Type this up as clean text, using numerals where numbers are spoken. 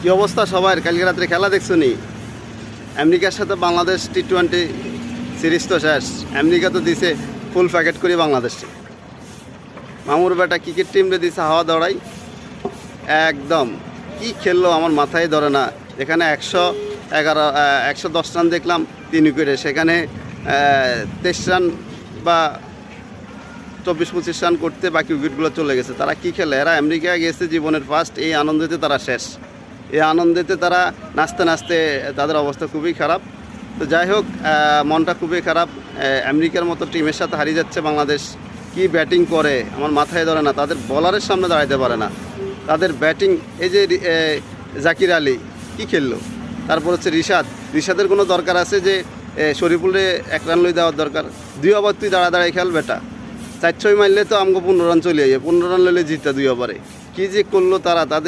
কি অবস্থা সবার? কালকে রাত্রে খেলা দেখছো নি? আমেরিকার সাথে বাংলাদেশ টি-20 সিরিজ তো শেষ। আমেরিকা তো দিছে ফুল প্যাকেট করে বাংলাদেশে। মামুর বেটা ক্রিকেট টিমরে দিছে হাওয়া দৌড়াই একদম। কি খেললো আমার মাথায় ধরে না। এখানে 110 রান দেখলাম 3 উইকেটে, সেখানে 23 রান বা 24-25 রান করতে বাকি উইকেটগুলো চলে গেছে। তারা কি খেলে? এরা আমেরিকা গেছে জীবনের ফার্স্ট, এই আনন্দেতে তারা শেষ। এই আনন্দেতে তারা নাচতে নাচতে তাদের অবস্থা খুবই খারাপ। তো যাই হোক, মনটা খুবই খারাপ। আমেরিকার মতো টিমের সাথে হারিয়ে যাচ্ছে বাংলাদেশ। কি ব্যাটিং করে আমার মাথায় ধরে না। তাদের বলারের সামনে দাঁড়াতে পারে না। তাদের ব্যাটিং, এই যে জাকির আলী কি খেললো, তারপর হচ্ছে রিশাদের কোনো দরকার আছে যে শরীফুলে 1 রান লই দেওয়ার দরকার? 2 ওভার তুই দাঁড়ায় খেল বেটা। 4-6 মারলে তো আমাকে 15 রান চলে যাবে। 15 রান লইলে জিততা 2 ওভারে। কী যে করলো তারা, তাদের